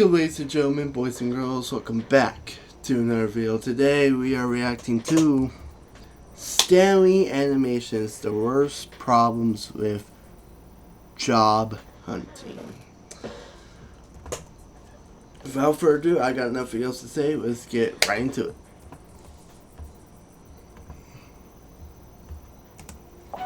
good, ladies and gentlemen, boys and girls? Welcome back to another video. Today we are reacting to Stanley Animations, the worst problems with job hunting. Without further ado, I got nothing else to say. Let's get right into it.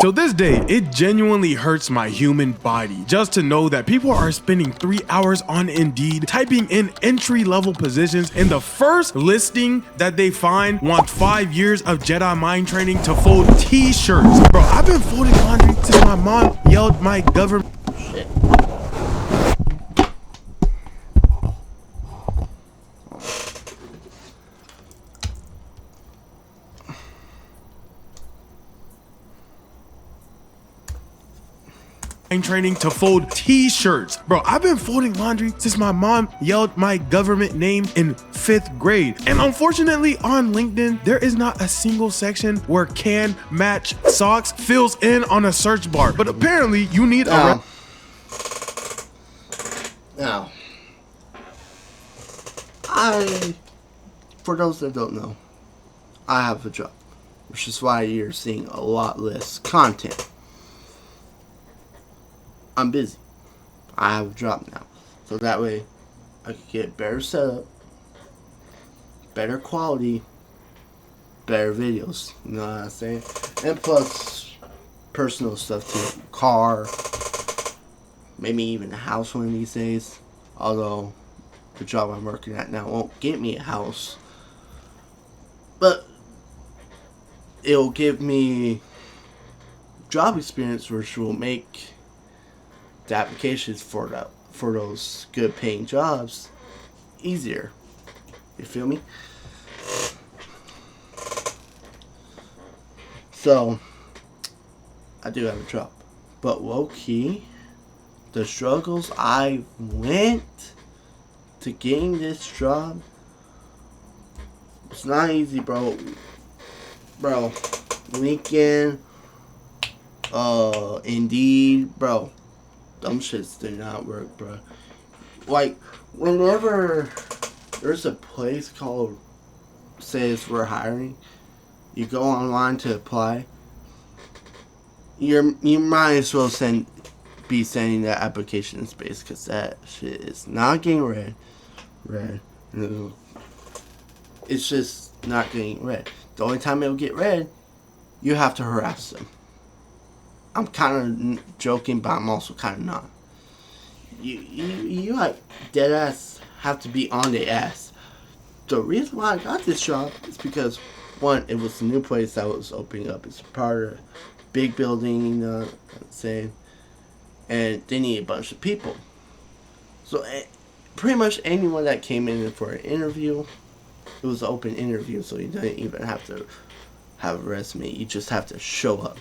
To this day, it genuinely hurts my human body just to know that people are spending 3 hours on Indeed typing in entry-level positions, and the first listing that they find wants 5 years of Jedi mind training to fold t-shirts. Bro, I've been folding laundry since my mom yelled my government. Shit. Training to fold t-shirts. Bro, I've been folding laundry since my mom yelled my government name in 5th grade. And unfortunately on LinkedIn, there is not a single section where can match socks fills in on a search bar. But apparently you need Now, for those that don't know, I have a job, which is why you're seeing a lot less content. I'm busy. I have a job now. So that way I can get better setup, better quality, better videos. You know what I'm saying? And plus personal stuff too. Car, maybe even a house one of these days. Although the job I'm working at now won't get me a house. But it'll give me job experience, which will make the applications for those good paying jobs easier. You feel me? So I do have a job, but low key, the struggles I went to getting this job, it's not easy, bro. LinkedIn, Indeed, bro. Dumb shits do not work, bro. Like, whenever there's a place called says we're hiring, you go online to apply, you might as well be sending that application in space, because that shit is not getting read. No. It's just not getting read. The only time it'll get read, you have to harass them. I'm kind of joking, but I'm also kind of not. You like dead ass have to be on the ass. The reason why I got this job is because, one, it was a new place that was opening up. It's part of a big building, you know what I'm saying? And they need a bunch of people. So pretty much anyone that came in for an interview, it was an open interview, so you didn't even have to have a resume. You just have to show up.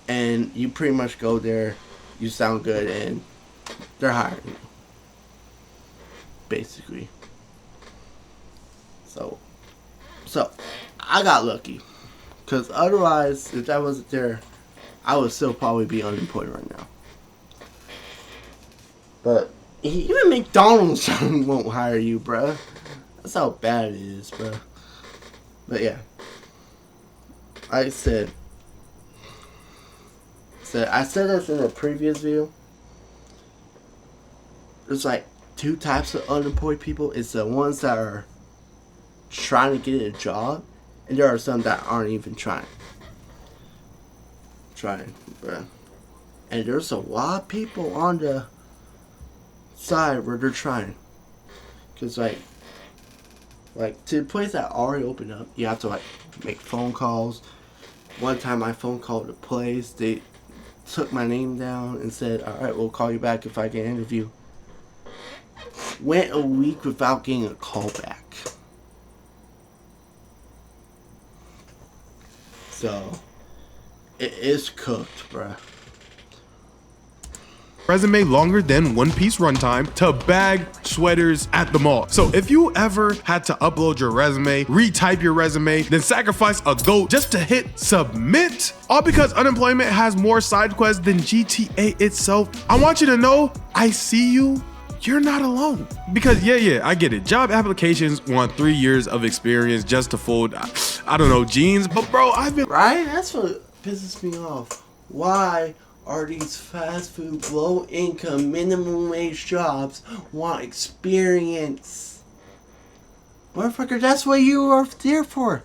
And you pretty much go there, you sound good, and they're hiring you. Basically. So I got lucky. Because otherwise, if that wasn't there, I would still probably be unemployed right now. But even McDonald's won't hire you, bruh. That's how bad it is, bruh. But yeah. Like I said this in a previous video. There's like two types of unemployed people. It's the ones that are trying to get a job, and there are some that aren't even trying, bruh. And there's a lot of people on the side where they're trying, cause like to the place that already opened up, you have to like make phone calls. One time I phone called the place, they took my name down and said, alright, we'll call you back if I get an interview. Went a week without getting a call back. So it is cooked, bruh. Resume longer than One Piece runtime to bag sweaters at the mall. So if you ever had to upload your resume, retype your resume, then sacrifice a goat just to hit submit, all because unemployment has more side quests than GTA itself, I want you to know I see you you're not alone. Because yeah, I get it. Job applications want 3 years of experience just to fold, I don't know, jeans. But bro, I've been Right? That's what pisses me off. Why are these fast food, low income, minimum wage jobs want experience? Motherfucker, that's what you are there for.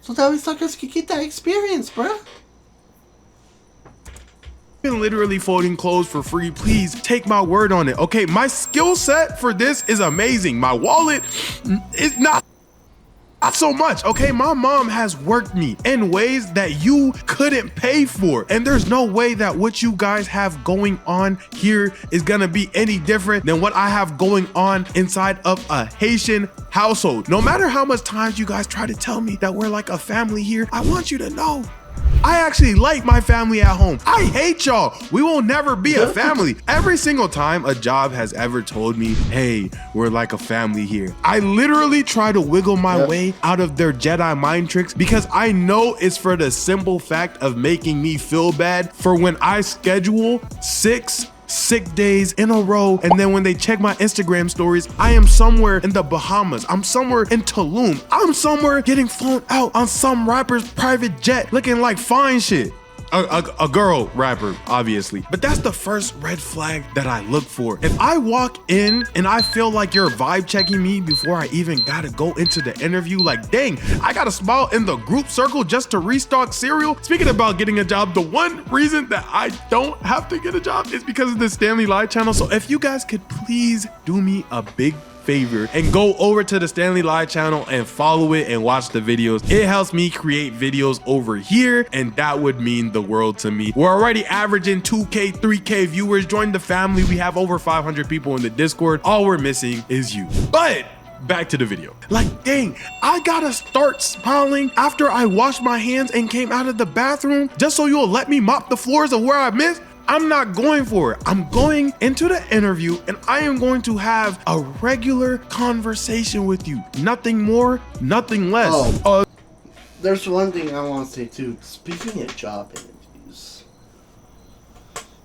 So that we suckers can get that experience, bruh. literally folding clothes for free. Please take my word on it. Okay, my skill set for this is amazing. My wallet is not so much. Okay, my mom has worked me in ways that you couldn't pay for, and there's no way that what you guys have going on here is gonna be any different than what I have going on inside of a Haitian household. No matter how much times you guys try to tell me that we're like a family here, I want you to know I actually like my family at home. I hate y'all. We will never be a family. Every single time a job has ever told me, hey, we're like a family here, I literally try to wiggle my way out of their Jedi mind tricks, because I know it's for the simple fact of making me feel bad for when I schedule 6 sick days in a row, and then when they check my Instagram stories, I am somewhere in the Bahamas, I'm somewhere in Tulum, I'm somewhere getting flown out on some rapper's private jet looking like fine shit. A girl rapper, obviously. But that's the first red flag that I look for. If I walk in and I feel like you're vibe checking me before I even gotta go into the interview, like, dang, I gotta smile in the group circle just to restock cereal. Speaking about getting a job, the one reason that I don't have to get a job is because of the Stanley Live channel. So if you guys could please do me a big favor and go over to the Stanley Live channel and follow it and watch the videos. It helps me create videos over here, and that would mean the world to me. We're already averaging 2K, 3K viewers. Join the family. We have over 500 people in the Discord. All we're missing is you. But back to the video. Like, dang, I gotta start smiling after I washed my hands and came out of the bathroom just so you'll let me mop the floors of where I missed? I'm not going for it. I'm going into the interview and I am going to have a regular conversation with you. Nothing more, nothing less. There's one thing I want to say too. Speaking of job interviews.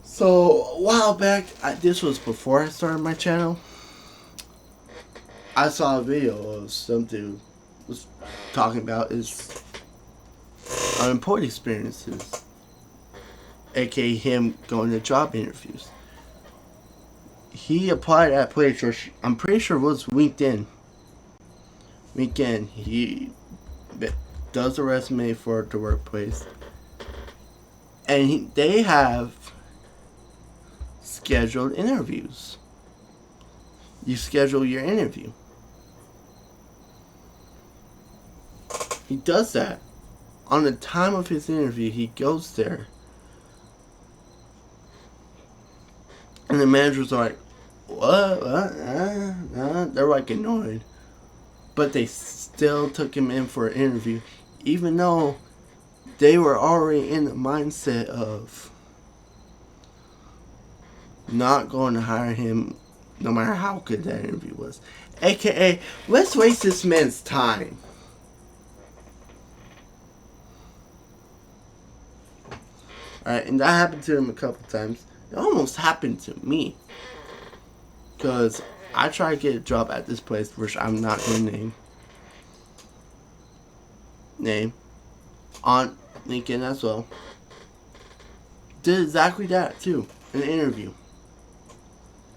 So, a while back, this was before I started my channel. I saw a video of some dude was talking about his unemployed experiences. AKA him going to job interviews. He applied at a place which I'm pretty sure was LinkedIn. He does a resume for the workplace. And they have scheduled interviews. You schedule your interview. He does that. On the time of his interview, he goes there. And the managers are like, what? They're like annoyed. But they still took him in for an interview, even though they were already in the mindset of not going to hire him no matter how good that interview was. AKA, let's waste this man's time. Alright, and that happened to him a couple times. It almost happened to me. Because I tried to get a job at this place, which I'm not going to name. On LinkedIn as well. Did exactly that too. An interview.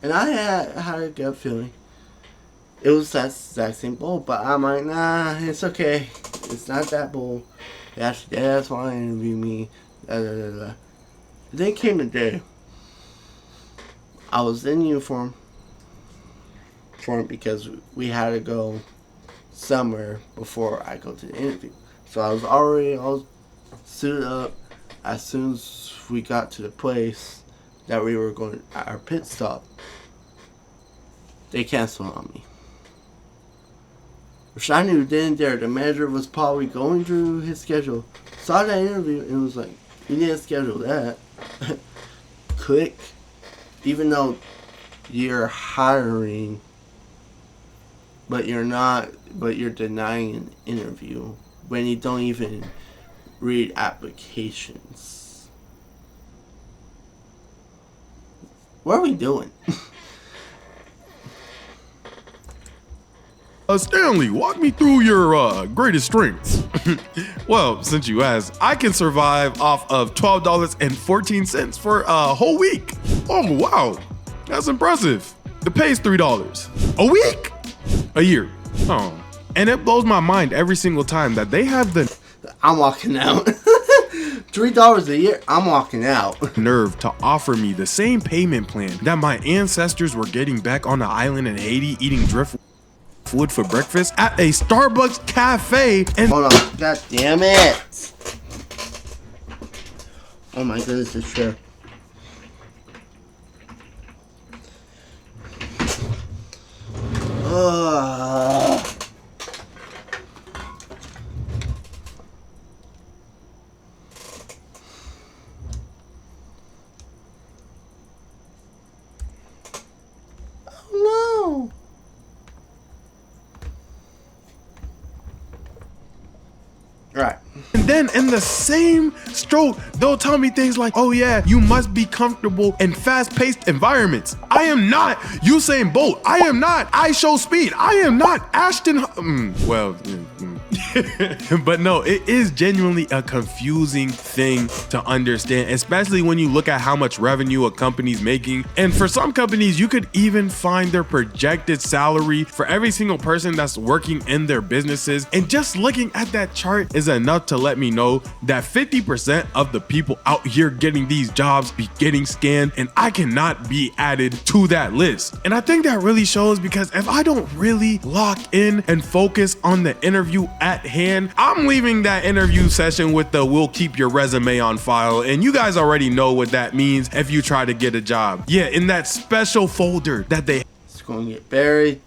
And I had a gut feeling. It was that exact same bull. But I'm like, nah, it's okay. It's not that bull. That's why they interviewed me. Then came a day. I was in uniform for it because we had to go somewhere before I go to the interview. So I was already all suited up. As soon as we got to the place that we were going at our pit stop, they canceled on me. Which I knew then there. The manager was probably going through his schedule, saw that interview, and was like, you didn't schedule that. Click. Even though you're hiring, but you're denying an interview when you don't even read applications. What are we doing? Stanley, walk me through your greatest strengths. Well, since you asked, I can survive off of $12.14 for a whole week. Oh, wow. That's impressive. The pay's $3. A week? A year. Oh. And it blows my mind every single time that they have the I'm walking out. $3 a year, I'm walking out. nerve to offer me the same payment plan that my ancestors were getting back on the island in Haiti eating driftwood for breakfast at a Starbucks cafe and Hold on, god damn it. Oh my goodness, it's true. Ugh. Oh no. Right. And then in the same stroke, they'll tell me things like, oh yeah, you must be comfortable in fast-paced environments. I am not Usain Bolt. I am not I Show Speed. I am not Ashton. But no, it is genuinely a confusing thing to understand, especially when you look at how much revenue a company's making. And for some companies, you could even find their projected salary for every single person that's working in their businesses. And just looking at that chart is enough to let me know that 50% of the people out here getting these jobs be getting scammed, and I cannot be added to that list. And I think that really shows, because if I don't really lock in and focus on the interview at hand, I'm leaving that interview session with the "we'll keep your resume on file," and you guys already know what that means if you try to get a job. Yeah, in that special folder that they It's going to get buried,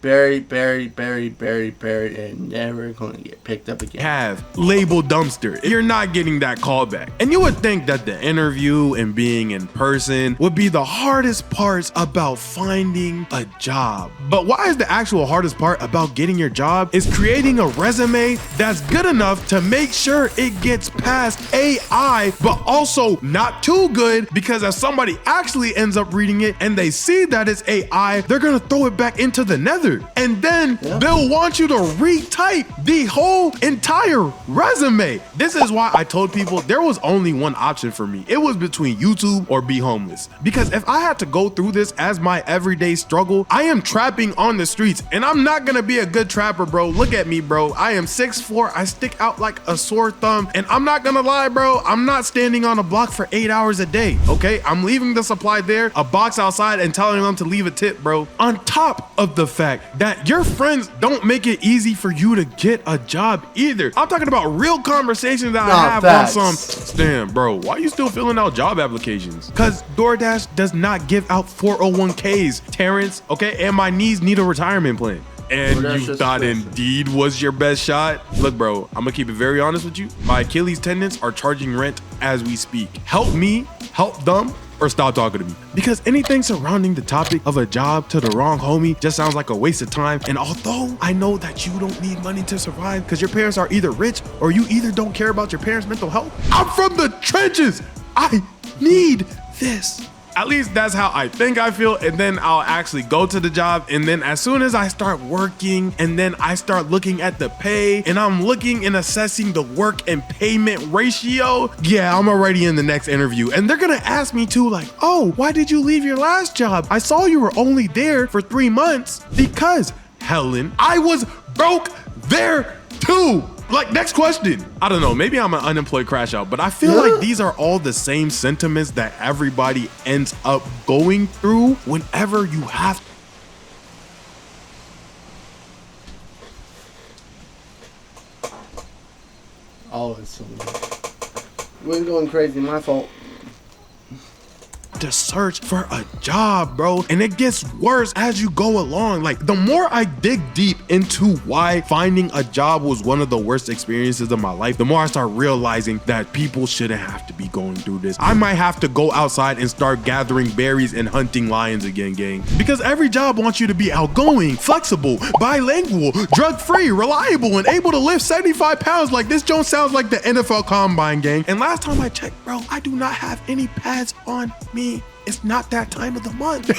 and never going to get picked up again. have labeled dumpster, you're not getting that callback. And you would think that the interview and being in person would be the hardest parts about finding a job. But why is the actual hardest part about getting your job is creating a resume that's good enough to make sure it gets past AI, but also not too good, because if somebody actually ends up reading it and they see that it's AI, they're gonna throw it back into the nether, and then they'll want you to retype the whole entire resume. This is why I told people there was only one option for me. It was between YouTube or be homeless, because if I had to go through this as my everyday struggle, I am trapping on the streets, and I'm not gonna be a good trapper, bro. Look at me, bro. I am 6'4", I stick out like a sore thumb, and I'm not gonna lie, bro, I'm not standing on a block for 8 hours a day, okay? I'm leaving the supply there, a box outside, and telling them to leave a tip, bro. On top of the fact that your friends don't make it easy for you to get a job either. I'm talking about real conversations that I have facts. on some, damn, bro, why are you still filling out job applications? Because DoorDash does not give out 401ks, Terrence, okay? And my knees need a retirement plan. And DoorDash you is thought expensive. Indeed was your best shot? Look, bro, I'm gonna keep it very honest with you. My Achilles tendons are charging rent as we speak. Help me, help them, or stop talking to me. Because anything surrounding the topic of a job to the wrong homie just sounds like a waste of time. And although I know that you don't need money to survive because your parents are either rich or you either don't care about your parents' mental health, I'm from the trenches. I need this. At least that's how I think I feel, and then I'll actually go to the job, and then as soon as I start working, and then I start looking at the pay, and I'm looking and assessing the work and payment ratio, yeah, I'm already in the next interview, and they're gonna ask me too, like, oh, why did you leave your last job? I saw you were only there for 3 months. Because, Helen, I was broke there too. Like, next question. I don't know, maybe I'm an unemployed crash out, but I feel like these are all the same sentiments that everybody ends up going through whenever you have Oh, it's so we're going crazy, my fault. to search for a job, bro. And it gets worse as you go along. Like, the more I dig deep into why finding a job was one of the worst experiences of my life, the more I start realizing that people shouldn't have to be going through this. I might have to go outside and start gathering berries and hunting lions again, gang. Because every job wants you to be outgoing, flexible, bilingual, drug-free, reliable, and able to lift 75 pounds. Like, this joint sounds like the NFL Combine, gang. And last time I checked, bro, I do not have any pads on me. it's not that time of the month.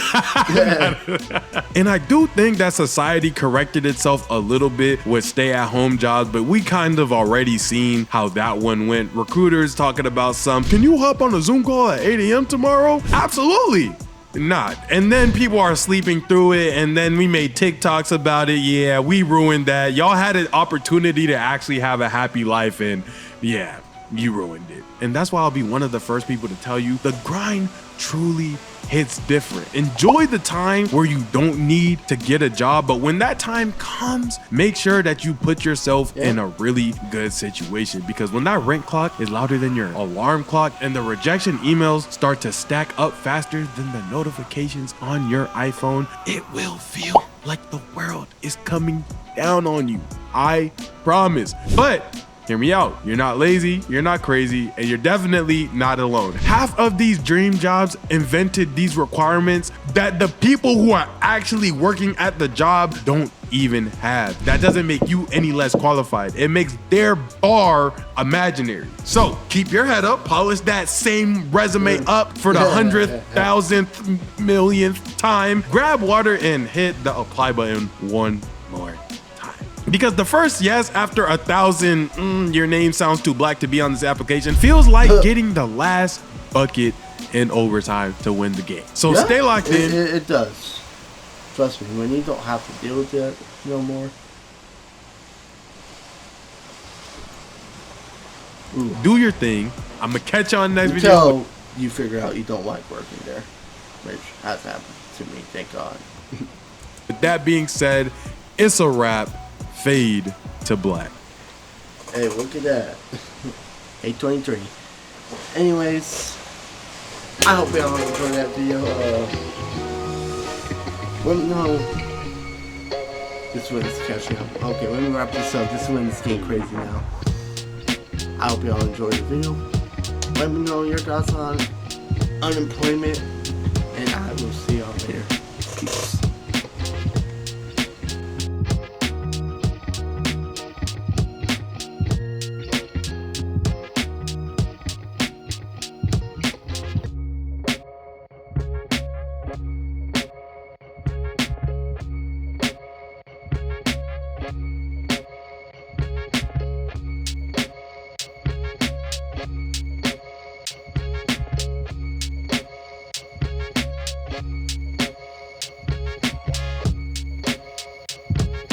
And I do think that society corrected itself a little bit with stay-at-home jobs, but we kind of already seen how that one went. Recruiters talking about can you hop on a Zoom call at 8 a.m. tomorrow? Absolutely not. And then people are sleeping through it, and then we made TikToks about it. Yeah, we ruined that. Y'all had an opportunity to actually have a happy life, and yeah, you ruined it. And that's why I'll be one of the first people to tell you the grind truly hits different. Enjoy the time where you don't need to get a job, but when that time comes, make sure that you put yourself in a really good situation, because when that rent clock is louder than your alarm clock and the rejection emails start to stack up faster than the notifications on your iPhone, it will feel like the world is coming down on you. I promise. But hear me out. You're not lazy, you're not crazy, and you're definitely not alone. Half of these dream jobs invented these requirements that the people who are actually working at the job don't even have. That doesn't make you any less qualified. It makes their bar imaginary. So keep your head up, polish that same resume up for the 100,000th millionth time. Grab water and hit the apply button one more time. Because the first yes after 1,000, your name sounds too black to be on this application, feels like getting the last bucket in overtime to win the game. So stay locked in. It does. Trust me, when you don't have to deal with that no more. Ooh. Do your thing. I'm going to catch you on the next video. Until you figure out you don't like working there, which has happened to me, thank God. With that being said, it's a wrap. Fade to black. Hey, look at that. 823. Anyways, I hope y'all enjoyed that video. Let me know. This one's catching up. Okay, let me wrap this up. This one's getting crazy now. I hope y'all enjoyed the video. Let me know your thoughts on unemployment